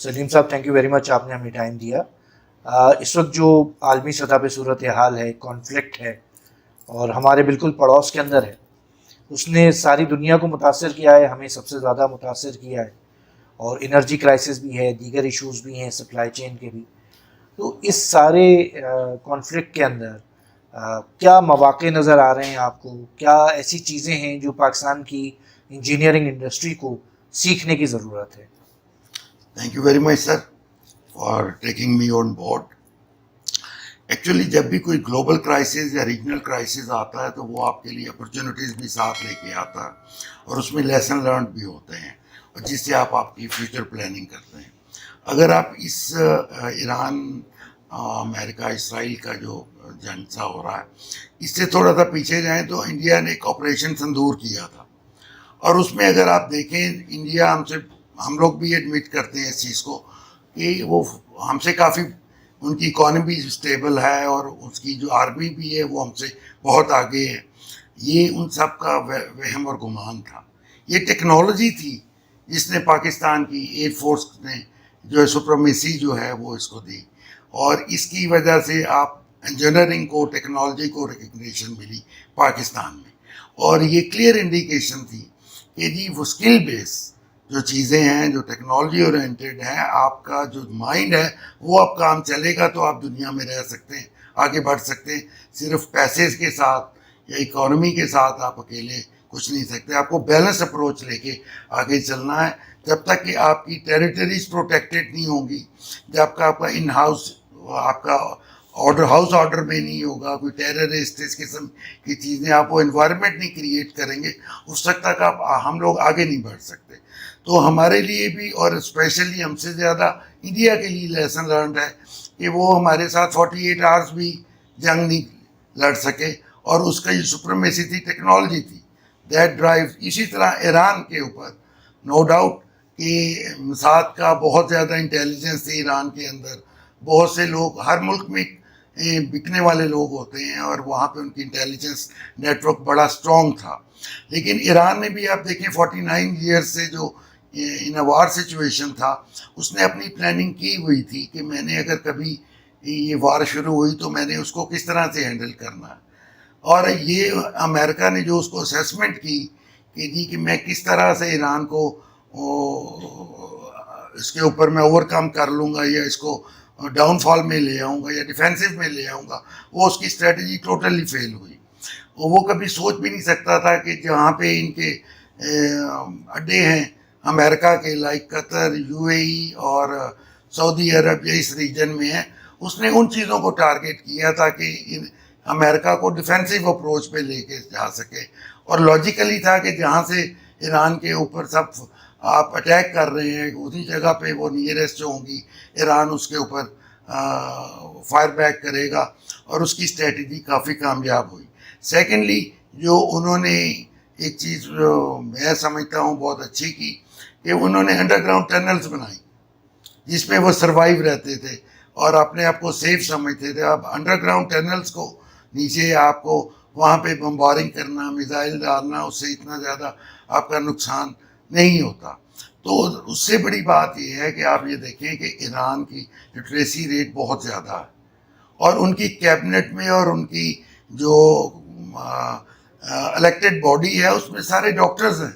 सलीम साहब, thank you very much, आपने हमें टाइम दिया। इस वक्त जो आलमी सतह पे सूरत हाल है, कॉन्फ्लिक्ट है और हमारे बिल्कुल पड़ोस के अंदर है, उसने सारी दुनिया को मुतासर किया है, हमें सबसे ज़्यादा मुतासर किया है। और एनर्जी क्राइसिस भी है, दीगर इश्यूज भी हैं, सप्लाई चेन के भी। तो इस सारे कॉन्फ्लिक्ट के अंदर क्या मौक़े नज़र आ रहे हैं आपको? क्या ऐसी चीज़ें हैं जो पाकिस्तान की इंजीनियरिंग इंडस्ट्री को सीखने की ज़रूरत है? Thank you very much sir for taking me on board. Actually जब भी कोई ग्लोबल क्राइसिस या रीजनल क्राइसिस आता है तो वो आपके लिए अपॉर्चुनिटीज़ भी साथ लेके आता है और उसमें लेसन लर्न भी होते हैं और जिससे आप आपकी फ्यूचर प्लानिंग करते हैं। अगर आप इस ईरान अमेरिका इसराइल का जो जंग सा हो रहा है इससे थोड़ा सा पीछे जाएं तो इंडिया ने एक ऑपरेशन संदूर किया था और उसमें अगर आप देखें इंडिया हम लोग भी एडमिट करते हैं इस चीज़ को कि वो हमसे काफ़ी उनकी इकॉनमी स्टेबल है और उसकी जो आर्मी भी है वो हमसे बहुत आगे है। ये उन सब का वहम और गुमान था। ये टेक्नोलॉजी थी जिसने पाकिस्तान की एयर फोर्स ने जो है सुप्रीमेसी जो है वो इसको दी और इसकी वजह से आप इंजीनियरिंग को टेक्नोलॉजी को रिकग्निशन मिली पाकिस्तान में। और ये क्लियर इंडिकेशन थी कि जी वो स्किल बेस जो चीज़ें हैं जो टेक्नोलॉजी ओरिएंटेड हैं, आपका जो माइंड है वो अब काम चलेगा तो आप दुनिया में रह सकते हैं, आगे बढ़ सकते हैं। सिर्फ पैसे के साथ या इकोनॉमी के साथ आप अकेले कुछ नहीं सकते, आपको बैलेंस अप्रोच लेके आगे चलना है। जब तक कि आपकी टेरिटरीज प्रोटेक्टेड नहीं होंगी, जब तक आपका इन हाउस आपका हाउस ऑर्डर में नहीं होगा, कोई टेररिस्ट इस किस्म की चीज़ें आप वो इन्वायरमेंट नहीं क्रिएट करेंगे, उस वक्त तक हम लोग आगे नहीं बढ़ सकते। तो हमारे लिए भी और स्पेशली हमसे ज़्यादा इंडिया के लिए लेसन लर्न है कि वो हमारे साथ 48 आवर्स भी जंग नहीं लड़ सके और उसका ये सुप्रीमेसी थी, टेक्नोलॉजी थी, दैट ड्राइव। इसी तरह ईरान के ऊपर नो डाउट कि मसाद का बहुत ज़्यादा इंटेलिजेंस थी ईरान के अंदर। बहुत से लोग हर मुल्क में बिकने वाले लोग होते हैं और वहाँ पे उनकी इंटेलिजेंस नेटवर्क बड़ा स्ट्रॉन्ग था। लेकिन ईरान में भी आप देखें 49 ईयर्स से जो इन अ वार सिचुएशन था, उसने अपनी प्लानिंग की हुई थी कि मैंने अगर कभी ये वार शुरू हुई तो मैंने उसको किस तरह से हैंडल करना है। और ये अमेरिका ने जो उसको असेसमेंट की कि जी कि मैं किस तरह से ईरान को इसके ऊपर मैं ओवरकम कर लूँगा या इसको डाउनफॉल में ले आऊँगा या डिफेंसिव में ले आऊँगा, वो उसकी स्ट्रेटजी टोटली फेल हुई। वो कभी सोच भी नहीं सकता था कि जहाँ पे इनके अड्डे हैं अमेरिका के, लाइक कतर, यूएई और सऊदी अरब या इस रीजन में है, उसने उन चीज़ों को टारगेट किया ताकि अमेरिका को डिफेंसिव अप्रोच पे लेके जा सके। और लॉजिकली था कि जहाँ से ईरान के ऊपर सब आप अटैक कर रहे हैं उसी जगह पे वो नियरेस्ट जो होंगी ईरान उसके ऊपर फायर बैक करेगा और उसकी स्ट्रेटजी काफ़ी कामयाब हुई। सेकेंडली जो उन्होंने एक चीज़ मैं समझता हूँ बहुत अच्छी की कि उन्होंने अंडरग्राउंड टनल्स बनाई जिसमें वो सर्वाइव रहते थे और अपने आप को सेफ समझते थे। अब अंडरग्राउंड टनल्स को नीचे आपको वहाँ पे बम्बारिंग करना, मिसाइल डालना, उससे इतना ज़्यादा आपका नुकसान नहीं होता। तो उससे बड़ी बात यह है कि आप ये देखें कि ईरान की लिटरेसी रेट बहुत ज़्यादा है और उनकी कैबिनेट में और उनकी जो इलेक्टेड बॉडी है उसमें सारे डॉक्टर्स हैं,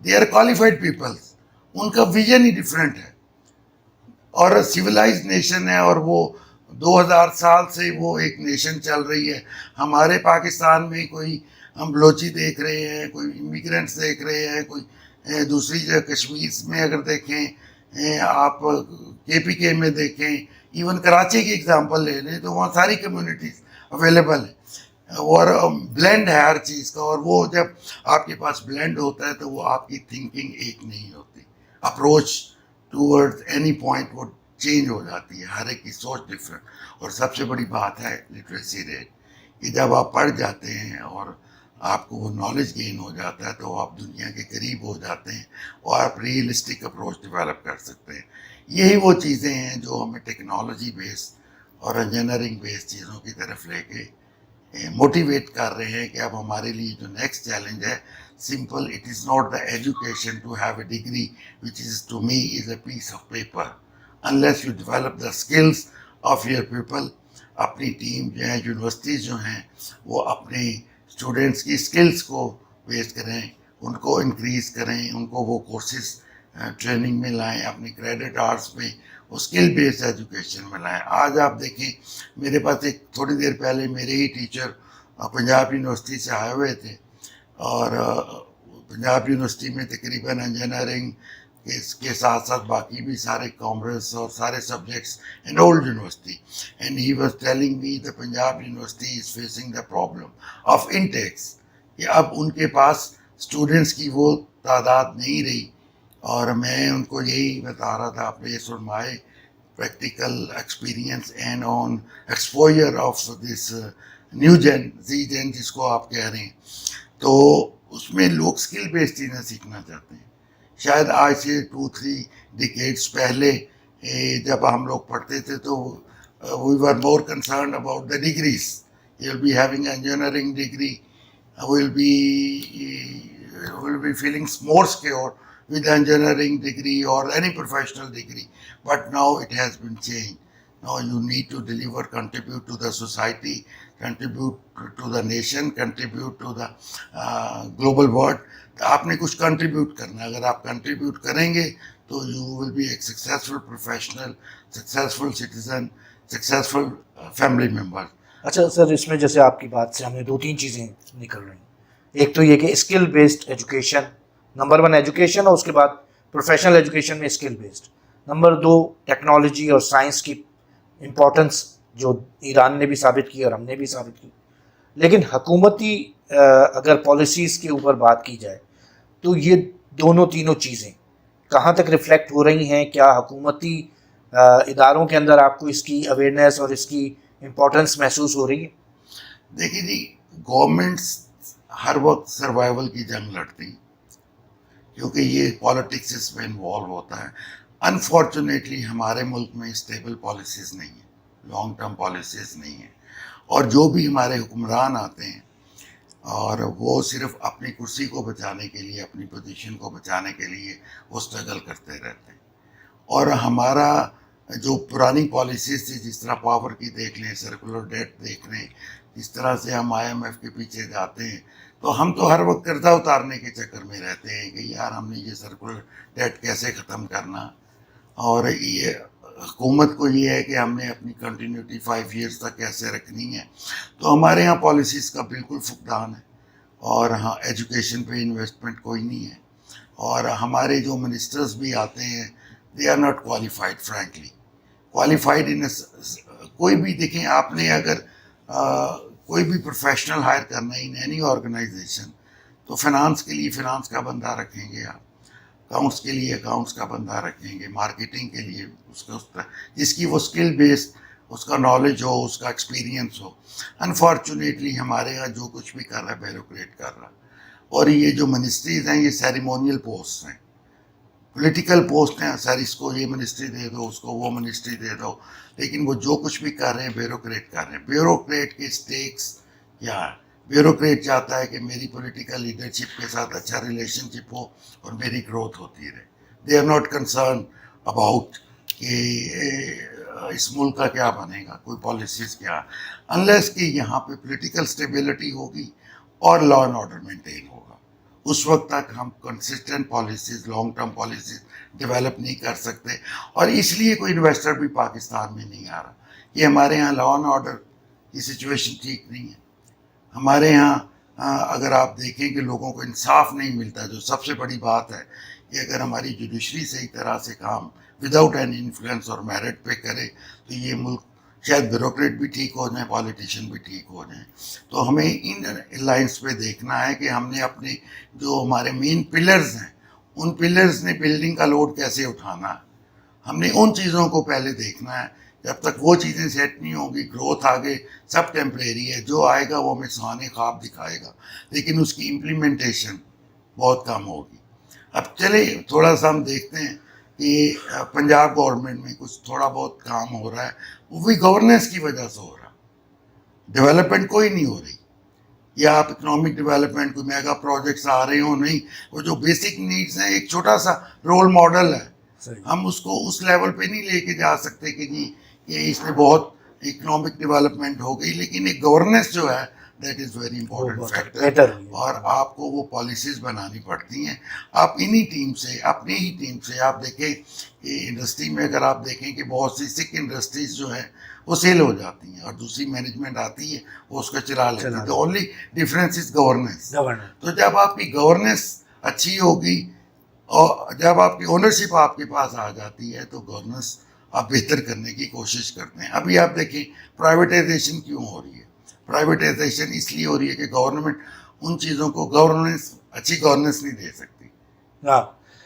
दे आर क्वालिफाइड पीपल्स। उनका विजन ही डिफरेंट है और सिविलाइज नेशन है और वो 2000 साल से वो एक नेशन चल रही है। हमारे पाकिस्तान में कोई हम बलोची देख रहे हैं, कोई इमिग्रेंट्स देख रहे हैं, कोई दूसरी जगह कश्मीर में अगर देखें, आप KPK में देखें, इवन कराची की एग्जांपल ले लें तो वहाँ सारी कम्युनिटीज़ अवेलेबल है और ब्लेंड है हर चीज़ का। और वो जब आपके पास ब्लेंड होता है तो वो आपकी थिंकिंग एक नहीं होती, अप्रोच टूवर्ड्स एनी पॉइंट वो चेंज हो जाती है, हर एक की सोच डिफरेंट। और सबसे बड़ी बात है लिटरेसी रेट कि जब आप पढ़ जाते हैं और आपको वो नॉलेज गेन हो जाता है तो आप दुनिया के करीब हो जाते हैं और आप रियलिस्टिक अप्रोच डेवलप कर सकते हैं। यही वो चीज़ें हैं जो हमें टेक्नोलॉजी बेस्ड और इंजीनियरिंग बेस्ड चीज़ों की तरफ लेके موٹیویٹ کر رہے ہیں کہ اب ہمارے لیے جو نیکسٹ چیلنج ہے simple, it is not the education to have a degree which is to me is a piece of paper, unless you develop the skills of your people. اپنی ٹیم جو ہے, یونیورسٹیز جو ہیں, وہ اپنے students کی skills کو بیس کریں, ان کو انکریز کریں, ان کو وہ کورسز ٹریننگ میں لائیں, اپنی کریڈٹ آرٹس میں وہ اسکل بیسڈ ایجوکیشن میں لائیں. آج آپ دیکھیں, میرے پاس ایک تھوڑی دیر پہلے میرے ہی ٹیچر پنجاب یونیورسٹی سے آئے ہوئے تھے, اور پنجاب یونیورسٹی میں تقریباً انجینئرنگ اس کے ساتھ ساتھ باقی بھی سارے کامرس اور سارے subjects in old university, and he was telling me the Punjab university is facing the problem of intakes, کہ اب ان کے پاس اسٹوڈنٹس کی وہ تعداد نہیں رہی. اور میں ان کو یہی بتا رہا تھا, based on my practical experience and on exposure of this new gen, Z-Gen جس کو آپ کہہ رہے ہیں, تو اس میں لوگ اسکل بیسڈ چیزیں سیکھنا چاہتے ہیں. شاید آج سے 2-3 ڈیکیڈس پہلے جب ہم لوگ پڑھتے تھے تو we were more concerned about the degrees. You'll be having engineering degree, will be feeling more secure with engineering degree or any professional degree. But now it has been changed. Now you need to deliver, contribute to the society, contribute to the nation, contribute to the global world. آپ نے کچھ contribute کرنا ہے. اگر آپ contribute کریں گے تو یو ول بی ایک successful professional, successful citizen, successful family member. اچھا سر, اس میں جیسے آپ کی بات سے ہم نے 2-3 چیزیں نکل رہی ہیں. ایک تو یہ کہ skill based education, number 1 education, اور اس کے بعد پروفیشنل ایجوکیشن میں اسکل بیسڈ. نمبر 2 ٹیکنالوجی اور سائنس کی امپورٹنس جو ایران نے بھی ثابت کی اور ہم نے بھی ثابت کی. لیکن حکومتی اگر پالیسیز کے اوپر بات کی جائے تو یہ دونوں تینوں چیزیں کہاں تک ریفلیکٹ ہو رہی ہیں؟ کیا حکومتی اداروں کے اندر آپ کو اس کی اویئرنیس اور اس کی امپورٹنس محسوس ہو رہی ہے؟ دیکھیے جی, گورنمنٹس ہر وقت سروائیول کی جنگ لڑتی ہیں, کیونکہ یہ پالیٹکس اس میں انوالو ہوتا ہے. انفارچونیٹلی ہمارے ملک میں اسٹیبل پالیسیز نہیں ہیں, لانگ ٹرم پالیسیز نہیں ہیں, اور جو بھی ہمارے حکمران آتے ہیں اور وہ صرف اپنی کرسی کو بچانے کے لیے, اپنی پوزیشن کو بچانے کے لیے وہ اسٹرگل کرتے رہتے ہیں. اور ہمارا جو پرانی پالیسیز تھی, جس طرح پاور کی دیکھ لیں, سرکولر ڈیٹ دیکھ لیں, جس طرح سے ہم IMF کے پیچھے جاتے ہیں, تو ہم تو ہر وقت قرضہ اتارنے کے چکر میں رہتے ہیں کہ یار ہم نے یہ سرکولر ڈیٹ کیسے ختم کرنا. اور یہ حکومت کو یہ ہے کہ ہم نے اپنی کنٹینیوٹی 5 ایئرس تک کیسے رکھنی ہے. تو ہمارے ہاں پالیسیز کا بالکل فقدان ہے, اور ہاں ایجوکیشن پہ انویسٹمنٹ کوئی نہیں ہے. اور ہمارے جو منسٹرز بھی آتے ہیں, they are not qualified, frankly qualified ان کوئی بھی دیکھیں آپ نے, اگر کوئی بھی پروفیشنل ہائر کرنا ہے ان اینی آرگنائزیشن, تو فنانس کے لیے فنانس کا بندہ رکھیں گے آپ, اکاؤنٹس کے لیے اکاؤنٹس کا بندہ رکھیں گے, مارکیٹنگ کے لیے اس کا جس کی وہ اسکل بیسڈ اس کا نالج ہو, اس کا ایکسپیرینس ہو. انفارچونیٹلی ہمارے یہاں جو کچھ بھی کر رہا ہے بیوروکریٹ کر رہا ہے. اور یہ جو منسٹریز ہیں یہ سیریمونیل پوسٹ ہیں, پولیٹیکل پوسٹ ہیں. سر اس کو یہ منسٹری دے دو, اس کو وہ منسٹری دے دو, لیکن وہ جو کچھ بھی کر رہے ہیں بیوروکریٹ کر رہے ہیں. بیوروکریٹ کے سٹیکس کیا ہے؟ بیوروکریٹ چاہتا ہے کہ میری پولیٹیکل لیڈرشپ کے ساتھ اچھا ریلیشن شپ ہو اور میری گروتھ ہوتی رہے. They are not concern about کہ اس ملک کا کیا بنے گا, کوئی پالیسیز کیا, انلیس کہ یہاں پہ پولیٹیکل اسٹیبلٹی ہوگی اور لا اینڈ آرڈر مینٹین ہوگا. اس وقت تک ہم consistent policies, long term policies develop نہیں کر سکتے. اور اس لیے کوئی انویسٹر بھی پاکستان میں نہیں آ رہا کہ ہمارے یہاں لا اینڈ آرڈر کی سچویشن ٹھیک نہیں ہے. ہمارے یہاں اگر آپ دیکھیں کہ لوگوں کو انصاف نہیں ملتا, جو سب سے بڑی بات ہے کہ اگر ہماری جوڈیشری صحیح طرح سے کام وداؤٹ اینی انفلوئنس اور میرٹ پہ کرے تو یہ ملک شاید بیوروکریٹ بھی ٹھیک ہو جائیں, پالیٹیشین بھی ٹھیک ہو جائیں. تو ہمیں ان لائنس پہ دیکھنا ہے کہ ہم نے اپنے جو ہمارے مین پلرز ہیں, ان پلرز نے بلڈنگ کا لوڈ کیسے اٹھانا ہے. ہم نے ان چیزوں کو پہلے دیکھنا ہے. جب تک وہ چیزیں سیٹ نہیں ہوں گی, گروتھ آگے سب ٹیمپریری ہے, جو آئے گا وہ ہمیں سہانے خواب دکھائے گا, لیکن اس کی امپلیمنٹیشن بہت کم ہوگی. اب چلے تھوڑا سا ہم دیکھتے ہیں کہ پنجاب گورنمنٹ میں کچھ تھوڑا بہت کام ہو رہا ہے, وہ بھی گورننس کی وجہ سے ہو رہا ہے. डेवलपमेंट कोई नहीं हो रही, या आप इकोनॉमिक डेवलपमेंट कोई मेगा प्रोजेक्ट्स आ रहे हो, नहीं, वो जो बेसिक नीड्स हैं, एक छोटा सा रोल मॉडल है, सही। हम उसको उस लेवल पे नहीं लेके जा सकते कि जी ये इसमें बहुत इकोनॉमिक डेवलपमेंट हो गई, लेकिन एक गवर्नेंस जो है that is very important factor, बेहतर हुई है। और आपको वो पॉलिसीज़ बनानी पड़ती हैं। आप इन्हीं टीम से, अपनी ही टीम से, आप देखें कि इंडस्ट्री में अगर आप देखें कि बहुत सी सिक इंडस्ट्रीज जो है वो सेल हो जाती हैं और दूसरी मैनेजमेंट आती है वो उसको चला लेती है। The only difference is governance. तो जब आपकी गवर्नेंस अच्छी होगी और जब आपकी ओनरशिप आपके पास आ जाती है तो गवर्नेंस आप बेहतर करने की कोशिश करते हैं। अभी आप देखें प्राइवेटाइजेशन क्यों हो रही है, प्राइवेटाइजेशन इसलिए हो रही है कि गवर्नमेंट उन चीज़ों को गवर्नेंस, अच्छी गवर्नेंस नहीं दे सकती।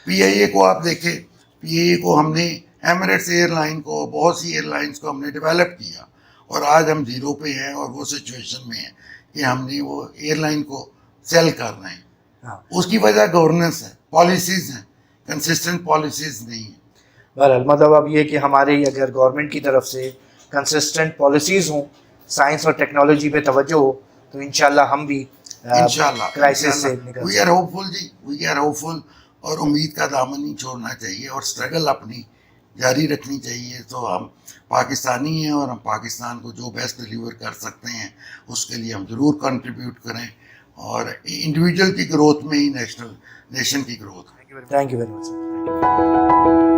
पीआईए को आप देखें, पीआईए को हमने एमिरेट्स एयरलाइन को, बहुत सी एयरलाइंस को हमने डेवलप किया और आज हम जीरो पे हैं और वो सिचुएशन में है कि हमने वो एयरलाइन को सेल कर रहे हैं। उसकी वजह गवर्नेंस है, पॉलिसीज़ हैं, कंसिस्टेंट पॉलिसीज़ नहीं है। बहरहाल मतलब अब ये कि हमारे अगर गवर्नमेंट की तरफ से कंसिस्टेंट पॉलिसीज़ हों, साइंस और टेक्नोलॉजी पे तवज्जो हो, तो इंशाल्लाह हम भी क्राइसिस से निकल वी आर होपफुल जी, वी आर होपफुल, और उम्मीद का दामन नहीं छोड़ना चाहिए और स्ट्रगल अपनी जारी रखनी चाहिए। तो हम पाकिस्तानी हैं और हम पाकिस्तान को जो बेस्ट डिलीवर कर सकते हैं उसके लिए हम ज़रूर कंट्रीब्यूट करें, और इंडिविजुअल की ग्रोथ में ही नेशन की ग्रोथ है। Thank you very much.